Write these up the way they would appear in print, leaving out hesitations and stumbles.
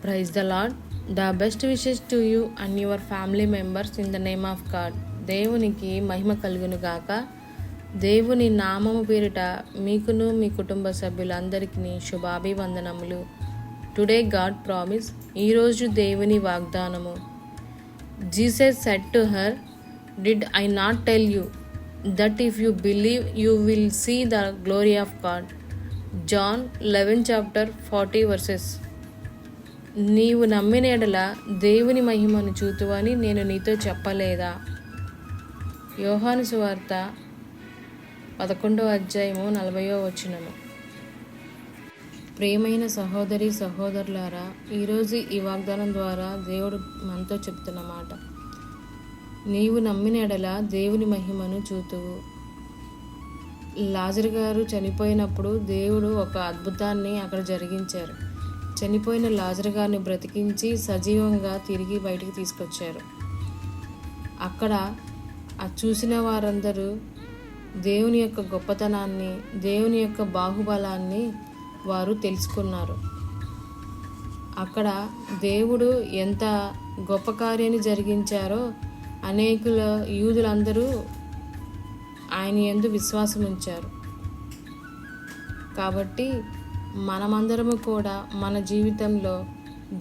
Praise the Lord. The best wishes to you and your family members in the name of God. దేవునికి మహిమ కలుగును గాక. దేవుని నామము పేరిట మీకును మీ కుటుంబ సభ్యులందరికీ శుభాభివందనములు. Today God promise. ఈరోజు దేవుని వాగ్దానము. Jesus said to her, did I not tell you that if you believe you will see the glory of God. John 11:40 నీవు నమ్మిన ఎడల దేవుని మహిమను చూతువని నేను నీతో చెప్పలేదా? యోహాను సువార్త 11:40. ప్రియమైన సహోదరి సహోదరులారా, ఈరోజు ఈ వాగ్దానం ద్వారా దేవుడు మనతో చెప్తున్న మాట, నీవు నమ్మిన ఎడల దేవుని మహిమను చూతువు. లాజరు గారు చనిపోయినప్పుడు దేవుడు ఒక అద్భుతాన్ని అక్కడ జరిగించారు. చనిపోయిన లాజరు గారిని బ్రతికించి సజీవంగా తిరిగి బయటికి తీసుకొచ్చారు. అక్కడ చూసిన వారందరూ దేవుని యొక్క గొప్పతనాన్ని, దేవుని యొక్క బాహుబలాన్ని వారు తెలుసుకున్నారు. అక్కడ దేవుడు ఎంత గొప్ప కార్యాన్ని జరిగించారో అనేకుల యూదులందరూ ఆయన యందు విశ్వాసం ఉంచారు. కాబట్టి మనమందరము కూడా మన జీవితంలో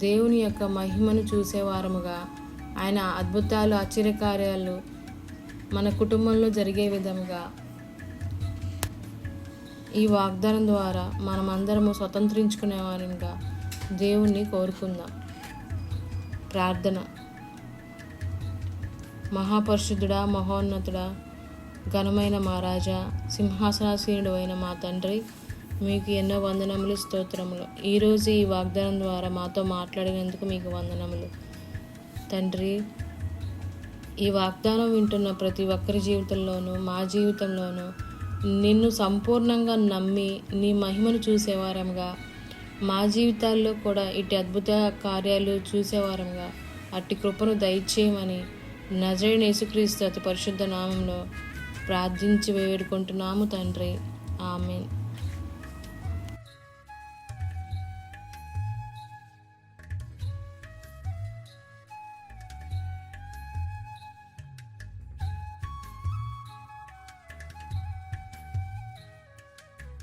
దేవుని యొక్క మహిమను చూసేవారముగా, ఆయన అద్భుతాలు ఆశ్చర్యకార్యాలు మన కుటుంబంలో జరిగే విధముగా ఈ వాగ్దానం ద్వారా మనమందరము స్వతంత్రించుకునేవారిగా దేవుణ్ణి కోరుకుందాం. ప్రార్థన. మహాపరిశుద్ధుడా, మహోన్నతుడా, ఘనమైన మా రాజా, సింహాసనాసీనుడు అయిన మా తండ్రి, మీకు ఎన్నో వందనములు, స్తోత్రములు. ఈరోజు ఈ వాగ్దానం ద్వారా మాతో మాట్లాడినందుకు మీకు వందనములు తండ్రి. ఈ వాగ్దానం వింటున్న ప్రతి ఒక్కరి జీవితంలోనూ, మా జీవితంలోనూ నిన్ను సంపూర్ణంగా నమ్మి నీ మహిమను చూసేవారంగా, మా జీవితాల్లో కూడా ఇటు అద్భుత కార్యాలు చూసేవారంగా అట్టి కృపను దయచేయమని నజరేయుడైన యేసుక్రీస్తు అతి పరిశుద్ధ నామంలో ప్రార్థించి వేడుకుంటున్నాము తండ్రి. ఆమేన్.